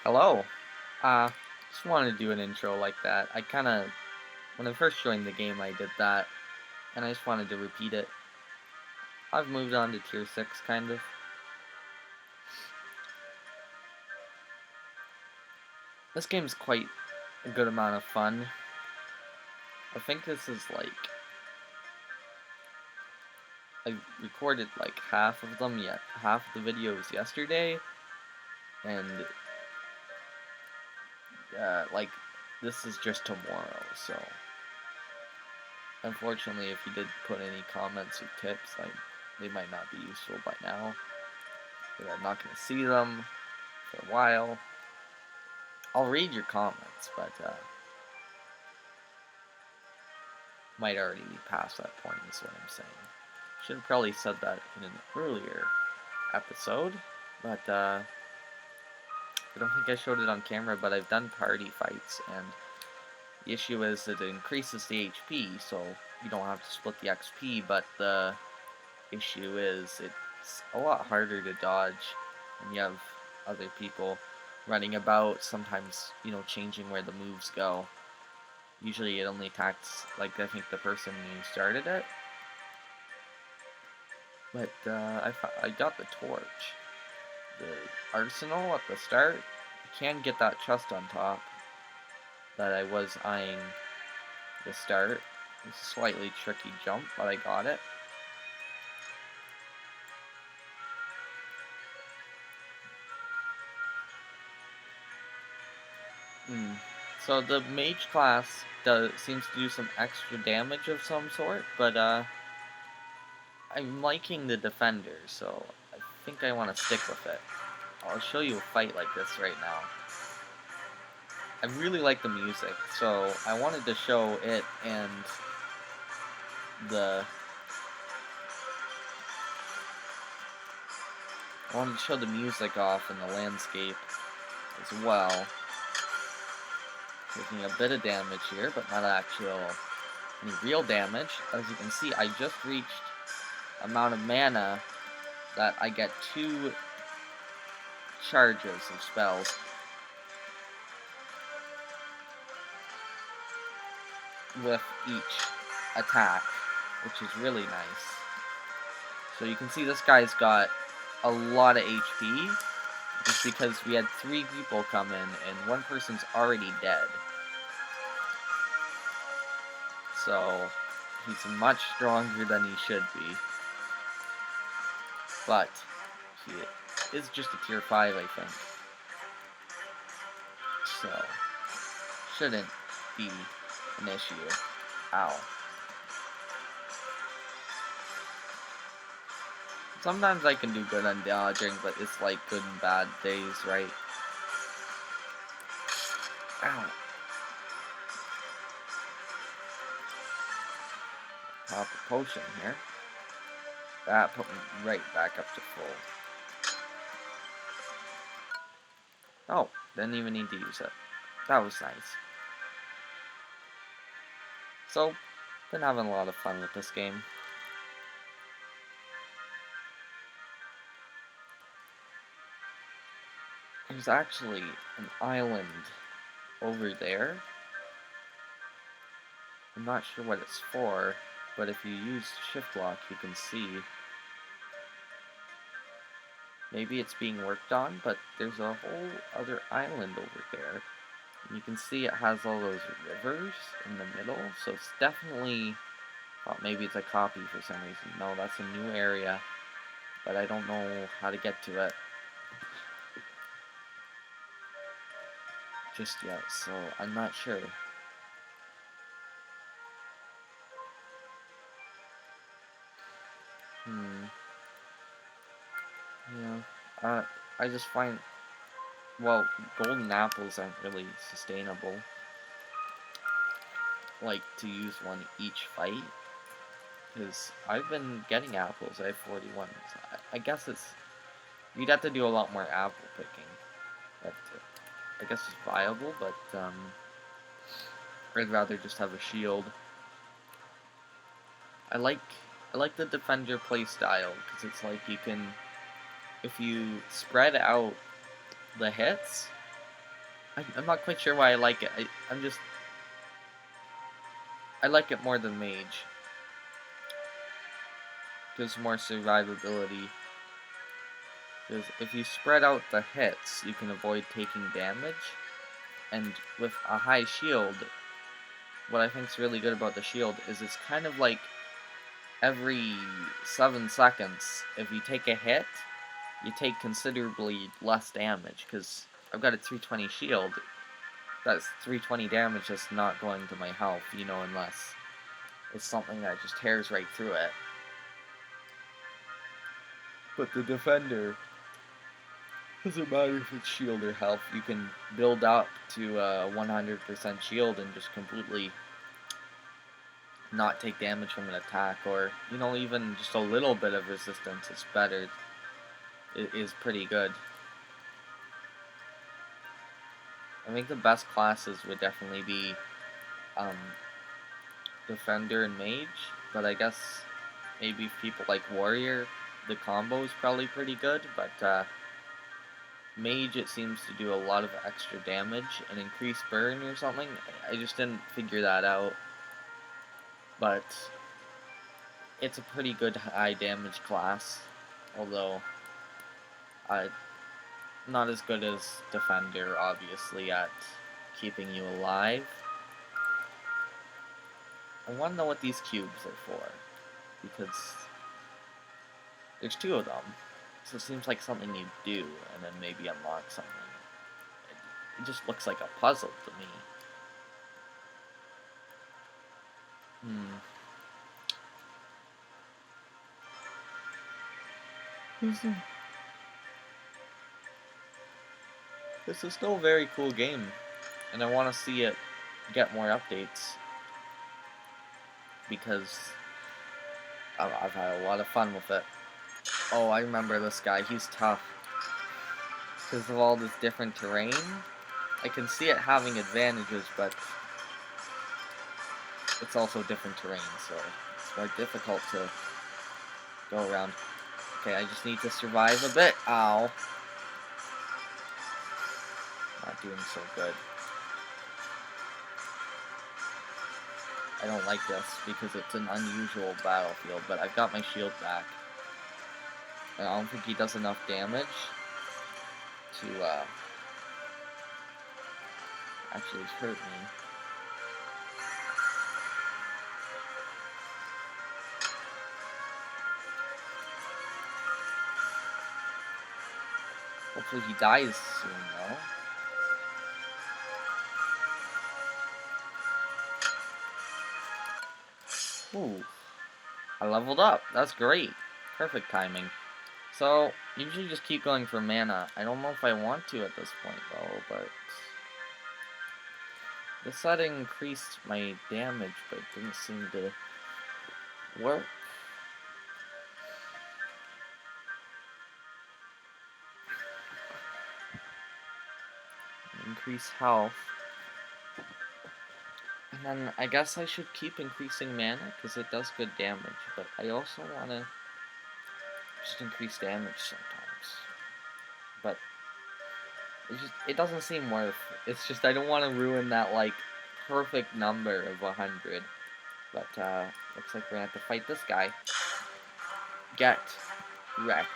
Hello. Uh, just wanted to do an intro like that. When I first joined the game, I did that, and I just wanted to repeat it. I've moved on to Tier 6, kind of. This game's quite a good amount of fun. I think this is I recorded like half of them, yet half of the videos yesterday, and, like, this is just tomorrow, so. Unfortunately, if you did put any comments or tips, they might not be useful by now. But I'm not going to see them for a while. I'll read your comments, but might already be past that point, is what I'm saying. Should have probably said that in an earlier episode, but I don't think I showed it on camera, but I've done party fights, and the issue is that it increases the HP, so you don't have to split the XP, but the issue is it's a lot harder to dodge when you have other people running about, sometimes, changing where the moves go. Usually it only attacks, I think the person who started it. But I got the torch. The arsenal at the start, you can get that chest on top that I was eyeing the start. It's a slightly tricky jump, but I got it. So the mage class seems to do some extra damage of some sort, but I'm liking the defender, so I think I want to stick with it. I'll show you a fight like this right now. I really like the music, so I wanted to show it and the... I wanted to show the music off in the landscape as well. Taking a bit of damage here, but not any real damage. As you can see, I just reached amount of mana that I get 2 charges of spells. With each attack, which is really nice. So you can see this guy's got a lot of HP, just because we had 3 people come in, and one person's already dead. So, he's much stronger than he should be. But, he is just a tier 5, I think. So, shouldn't be an issue. Ow. Sometimes I can do good on dodging, but it's like good and bad days, right? Ow. Pop a potion here. That put me right back up to full. Oh, didn't even need to use it. That was nice. So, been having a lot of fun with this game. There's actually an island over there. I'm not sure what it's for, but if you use shift lock, you can see. Maybe it's being worked on, but there's a whole other island over there. And you can see it has all those rivers in the middle, so it's definitely... Well, maybe it's a copy for some reason. No, that's a new area, but I don't know how to get to it just yet, so I'm not sure. Yeah, I just find, well, golden apples aren't really sustainable, to use one each fight, because I've been getting apples. I have 41, so I guess you'd have to do a lot more apple picking. That, I guess it's viable, but, I'd rather just have a shield. I like the defender playstyle, because it's like you can, if you spread out the hits, I'm not quite sure why I like it. I like it more than Mage. Gives more survivability. Because if you spread out the hits, you can avoid taking damage. And with a high shield, what I think is really good about the shield is it's kind of like every 7 seconds, if you take a hit, you take considerably less damage. Because I've got a 320 shield. That's 320 damage that's not going to my health, unless it's something that just tears right through it. But the Defender, doesn't matter if it's shield or health, you can build up to 100% shield and just completely not take damage from an attack, or, even just a little bit of resistance is better. It is pretty good. I think the best classes would definitely be Defender and Mage, but I guess maybe if people like Warrior, the combo is probably pretty good, but Mage, it seems to do a lot of extra damage and increase burn or something. I just didn't figure that out. But it's a pretty good high damage class. Although, not as good as Defender, obviously, at keeping you alive. I want to know what these cubes are for. Because there's 2 of them. So it seems like something you do, and then maybe unlock something. It just looks like a puzzle to me. This is still a very cool game, and I want to see it get more updates. Because I've had a lot of fun with it. Oh, I remember this guy. He's tough. Because of all this different terrain. I can see it having advantages, but it's also different terrain, so it's more difficult to go around. Okay, I just need to survive a bit. Ow. Not doing so good. I don't like this because it's an unusual battlefield, but I've got my shield back. And I don't think he does enough damage to actually hurt me. Hopefully he dies soon, though. Ooh. I leveled up. That's great. Perfect timing. So, usually just keep going for mana. I don't know if I want to at this point, though, but... This setting increased my damage, but it didn't seem to work. Increase health. And then I guess I should keep increasing mana, because it does good damage, but I also want to just increase damage sometimes. But it doesn't seem worth it. It's just I don't want to ruin that, like, perfect number of 100. But, looks like we're gonna have to fight this guy. Get wrecked.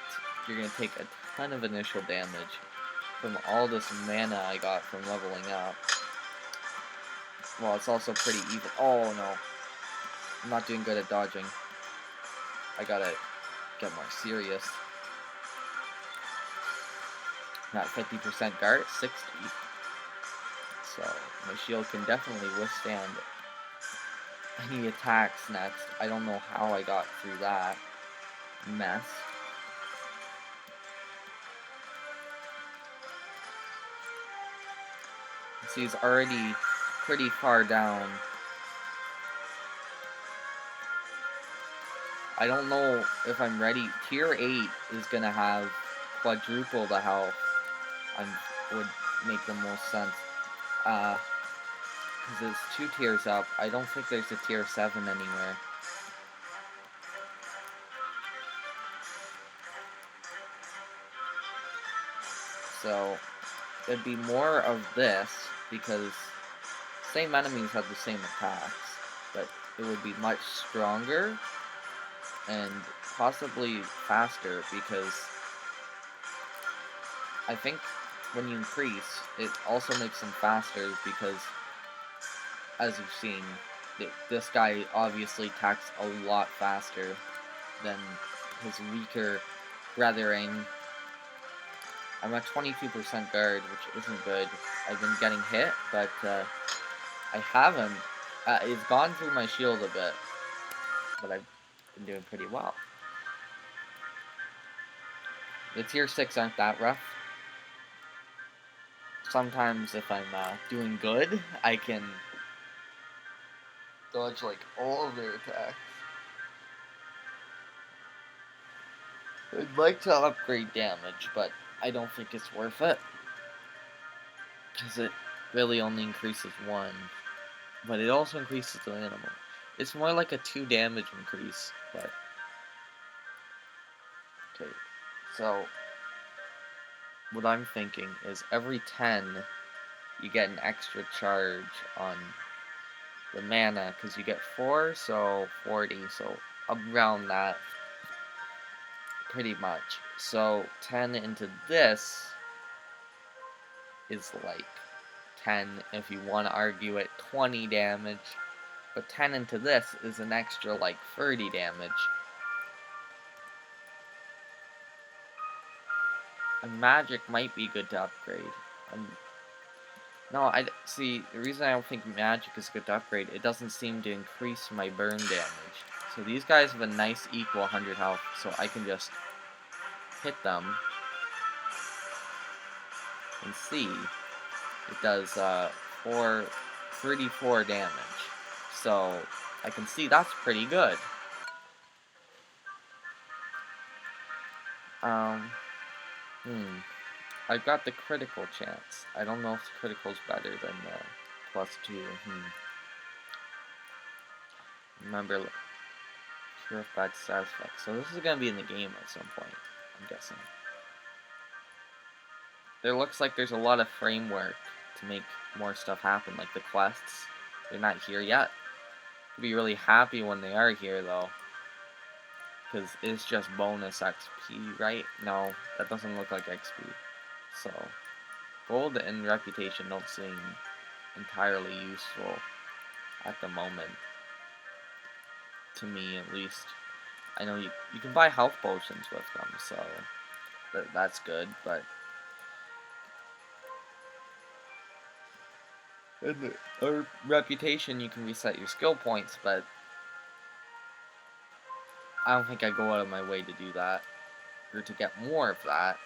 You're gonna take a ton of initial damage from all this mana I got from leveling up. Well, it's also pretty even. Oh, no. I'm not doing good at dodging. I gotta get more serious. Not 50% guard, 60. So, my shield can definitely withstand any attacks next. I don't know how I got through that mess. See, he's already pretty far down. I don't know if I'm ready. Tier 8 is gonna have quadruple the health. Would make the most sense. Because it's 2 tiers up. I don't think there's a tier 7 anywhere. So, it'd be more of this, because same enemies have the same attacks, but it would be much stronger and possibly faster, because I think when you increase, it also makes them faster, because as you've seen, this guy obviously attacks a lot faster than his weaker brethren. I'm at 22% guard, which isn't good. I've been getting hit, but I haven't. It's gone through my shield a bit, but I've been doing pretty well. The tier 6 aren't that rough. Sometimes if I'm doing good, I can dodge like all of their attacks. I'd like to upgrade damage, but I don't think it's worth it, because it really only increases 1, but it also increases the animal. It's more like a 2 damage increase, but okay. So what I'm thinking is every 10 you get an extra charge on the mana, because you get 4, so 40, so around that, pretty much. So 10 into this is like 10, if you want to argue it, 20 damage, but 10 into this is an extra like 30 damage. And magic might be good to upgrade. No, I see. The reason I don't think magic is good to upgrade, it doesn't seem to increase my burn damage. So these guys have a nice equal 100 health, so I can just hit them and see. It does 34 damage. So I can see that's pretty good. I've got the critical chance. I don't know if the critical's better than the +2. Remember, cure of bad side effects. So this is gonna be in the game at some point, I'm guessing. There looks like there's a lot of framework to make more stuff happen, like the quests. They're not here yet. I'll be really happy when they are here, though, because it's just bonus XP, right? No, that doesn't look like XP. So, gold and reputation don't seem entirely useful at the moment. To me, at least. I know you can buy health potions with them, so that's good, but... And the reputation, you can reset your skill points, but I don't think I go out of my way to do that, or to get more of that.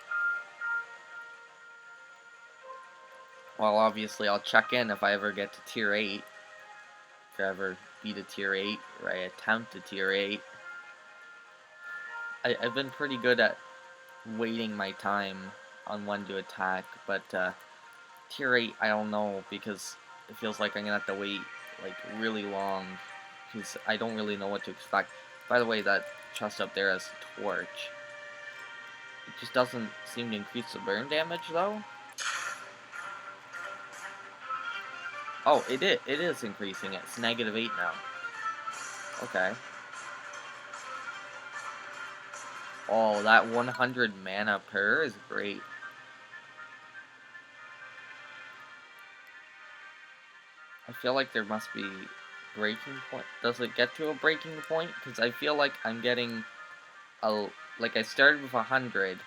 Well, obviously, I'll check in if I ever get to tier 8. If I ever beat a tier 8, or I attempt a tier 8. I've been pretty good at waiting my time on when to attack, but tier 8, I don't know, because it feels like I'm gonna have to wait like really long, because I don't really know what to expect. By the way, that chest up there has a torch. It just doesn't seem to increase the burn damage, though. Oh, it is increasing it. It's -8 now. Okay. Oh, that 100 mana per is great. I feel like there must be breaking point. Does it get to a breaking point? Because I feel like I'm getting like I started with 100,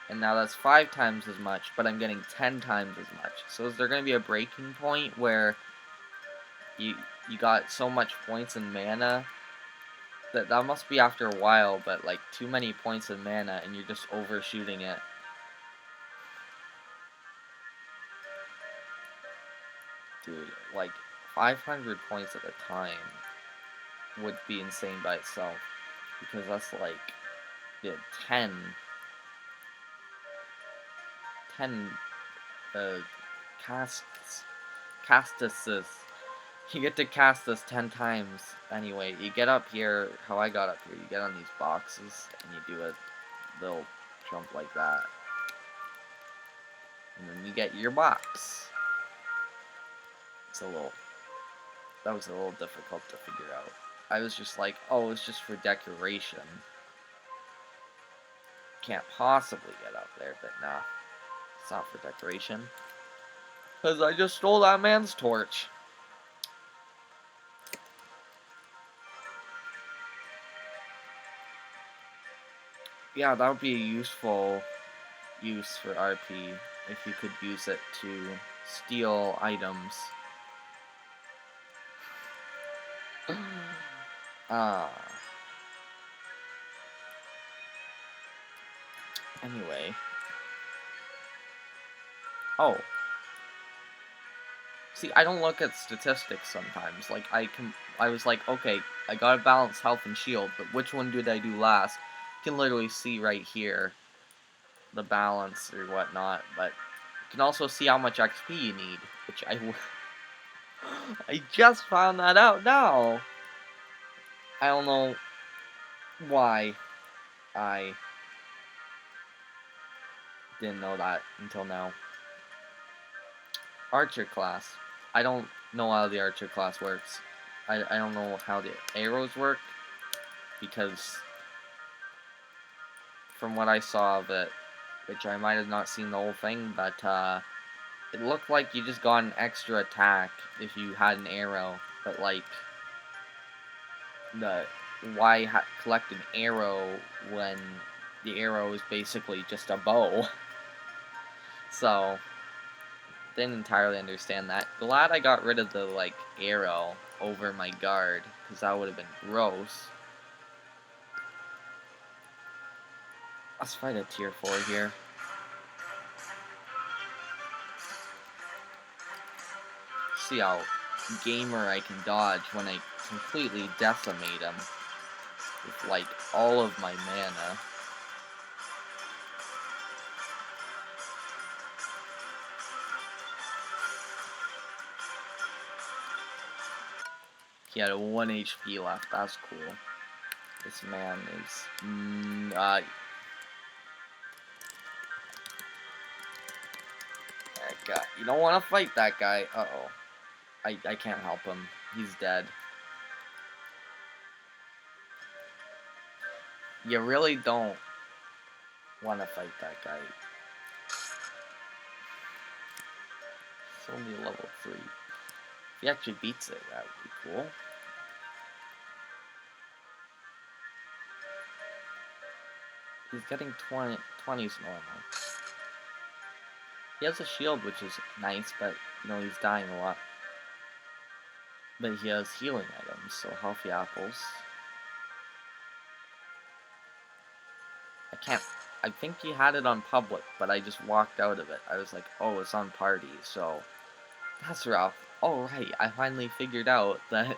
and now that's 5 times as much, but I'm getting 10 times as much. So is there going to be a breaking point where you got so much points in mana that must be after a while, but like too many points in mana and you're just overshooting it. Dude, like 500 points at a time would be insane by itself, because that's like, yeah, 10 castuses. You get to cast this 10 times. Anyway, you get up here, how I got up here, you get on these boxes, and you do a little jump like that. And then you get your box. That was a little difficult to figure out. I was just like, oh, it's just for decoration. Can't possibly get up there, but nah. It's not for decoration. Because I just stole that man's torch. Yeah, that would be a useful use for RP if you could use it to steal items. Anyway. Oh. See, I don't look at statistics sometimes. Like, I was like, okay, I gotta balance health and shield, but which one did I do last? You can literally see right here the balance or whatnot, but you can also see how much XP you need, which I just found that out now. I don't know why I didn't know that until now. Archer class. I don't know how the Archer class works. I don't know how the arrows work, because from what I saw of it, which I might have not seen the whole thing, but it looked like you just got an extra attack if you had an arrow, but like, why collect an arrow when the arrow is basically just a bow? So, didn't entirely understand that. Glad I got rid of the, like, arrow over my guard, because that would have been gross. Let's fight a tier 4 here. See how gamer I can dodge when I completely decimate him with, like, all of my mana. He had a 1 HP left, that's cool. This man is... you don't want to fight that guy. Uh-oh. I can't help him. He's dead. You really don't want to fight that guy. It's only level 3. If he actually beats it, that would be cool. He's getting 20s normal. He has a shield, which is nice, but, you know, he's dying a lot. But he has healing items, so healthy apples. I think he had it on public, but I just walked out of it. I was like, oh, it's on party, so that's rough. Oh, right, I finally figured out that...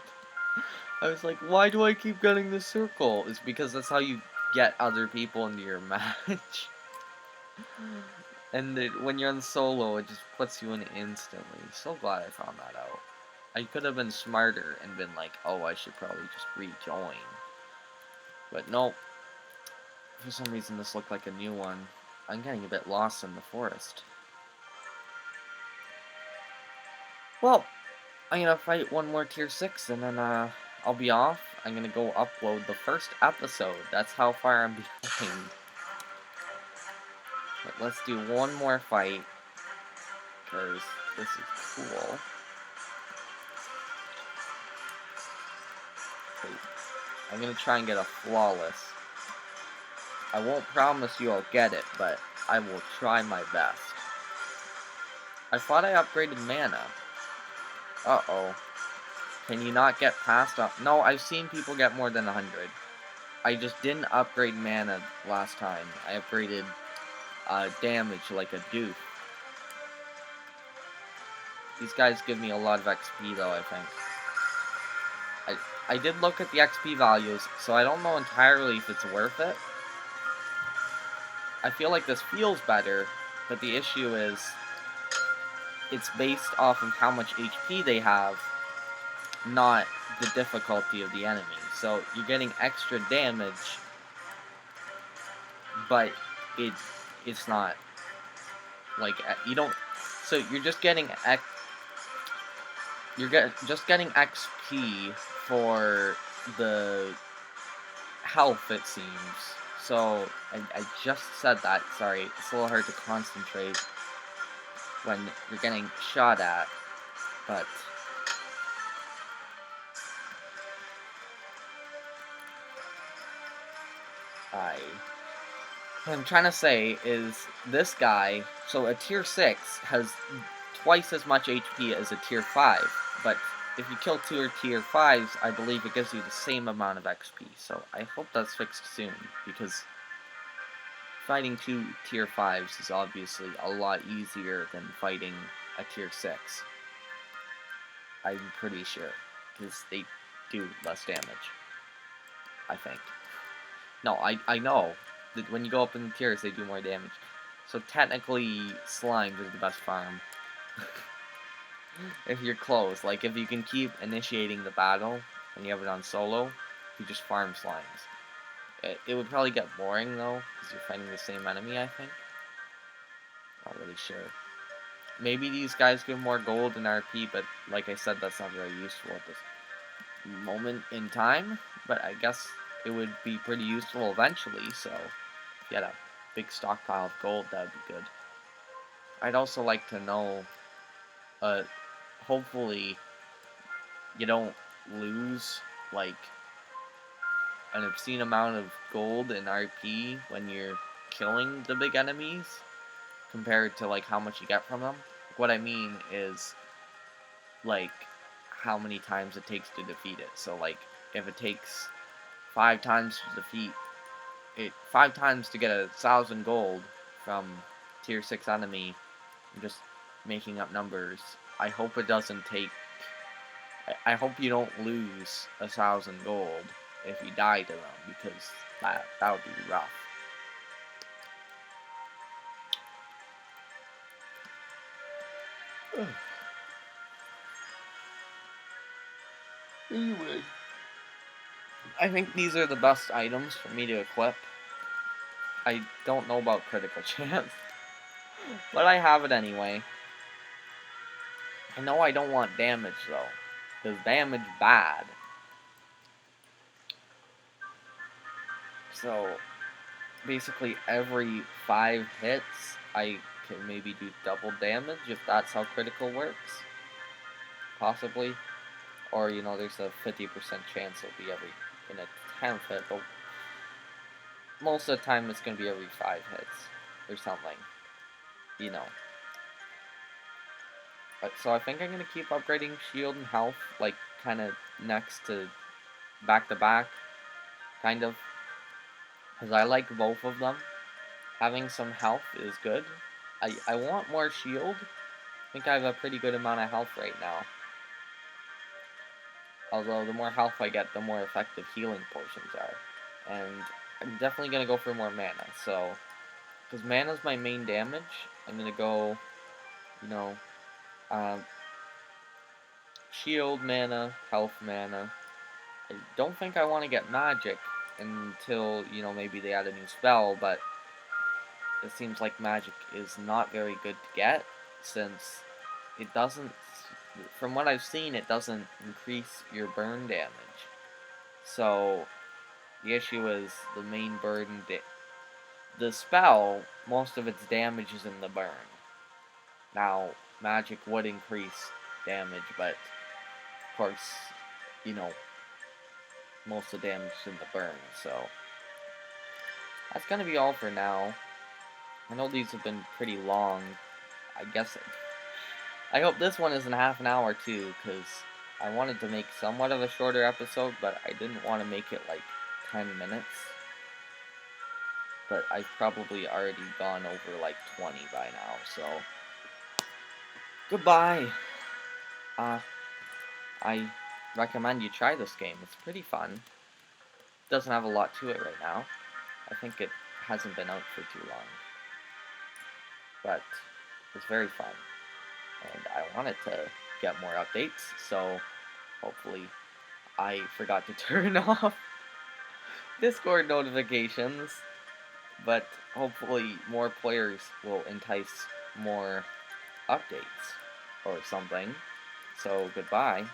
I was like, why do I keep getting the circle? It's because that's how you get other people into your match. And when you're on solo, it just puts you in instantly. So glad I found that out. I could have been smarter and been like, oh, I should probably just rejoin. But nope. For some reason, this looked like a new one. I'm getting a bit lost in the forest. Well, I'm gonna fight one more tier 6, and then I'll be off. I'm gonna go upload the first episode. That's how far I'm behind. But let's do one more fight, because this is cool. Okay. I'm gonna try and get a flawless. I won't promise you I'll get it, but I will try my best. I thought I upgraded mana. Uh-oh. Can you not get past up? No, I've seen people get more than 100. I just didn't upgrade mana last time. I upgraded damage like a doof. These guys give me a lot of XP though, I think. I did look at the XP values, so I don't know entirely if it's worth it. I feel like this feels better, but the issue is it's based off of how much HP they have, not the difficulty of the enemy. So you're getting extra damage, but it's not like you don't. So you're just getting just getting XP for the health, it seems. So I just said that. Sorry, it's a little hard to concentrate when you're getting shot at, but what I'm trying to say is this guy, so a tier 6 has twice as much HP as a tier 5, but if you kill 2 or tier 5s, I believe it gives you the same amount of XP, so I hope that's fixed soon, because fighting 2 tier 5s is obviously a lot easier than fighting a tier 6. I'm pretty sure, because they do less damage, I think. No, I know that when you go up in the tiers, they do more damage. So technically, Slimes is the best farm. If you're close, like if you can keep initiating the battle and you have it on solo, you just farm Slimes. It would probably get boring though, because you're fighting the same enemy, I think. Not really sure. Maybe these guys give more gold and RP, but like I said, that's not very useful at this moment in time. But I guess it would be pretty useful eventually, so if you had a big stockpile of gold, that would be good. I'd also like to know, hopefully you don't lose, like, an obscene amount of gold and RP when you're killing the big enemies, compared to, like, how much you get from them. What I mean is, like, how many times it takes to defeat it. So, like, if it takes 5 times to defeat it, 5 times to get 1,000 gold from tier 6 enemy, I'm just making up numbers. I hope it doesn't take. I hope you don't lose 1,000 gold if you die to them, because that would be rough. Anyway, I think these are the best items for me to equip. I don't know about critical chance, but I have it anyway. I know I don't want damage though, because damage bad. So basically every 5 hits, I can maybe do double damage if that's how critical works. Possibly. Or, you know, there's a 50% chance it'll be in a 10th hit, but most of the time it's going to be every 5 hits or something, you know. So I think I'm going to keep upgrading shield and health, like, kind of next to back, kind of. Because I like both of them. Having some health is good. I want more shield. I think I have a pretty good amount of health right now. Although the more health I get, the more effective healing potions are. And I'm definitely going to go for more mana, so... Because mana's my main damage, I'm going to go, you know, shield mana, health mana. I don't think I want to get magic until, you know, maybe they add a new spell, but it seems like magic is not very good to get, since it doesn't, from what I've seen, it doesn't increase your burn damage. So, the issue is the main burden, the spell, most of its damage is in the burn. Now, magic would increase damage, but, of course, you know, most of the damage is in the burn, so... That's gonna be all for now. I know these have been pretty long. I guess... I hope this one isn't half an hour, too, because I wanted to make somewhat of a shorter episode, but I didn't want to make it, like, 10 minutes. But I've probably already gone over, like, 20 by now, so... Goodbye! I recommend you try this game. It's pretty fun. Doesn't have a lot to it right now. I think it hasn't been out for too long. But it's very fun. And I wanted to get more updates, so hopefully I forgot to turn off Discord notifications. But hopefully more players will entice more updates or something. So goodbye.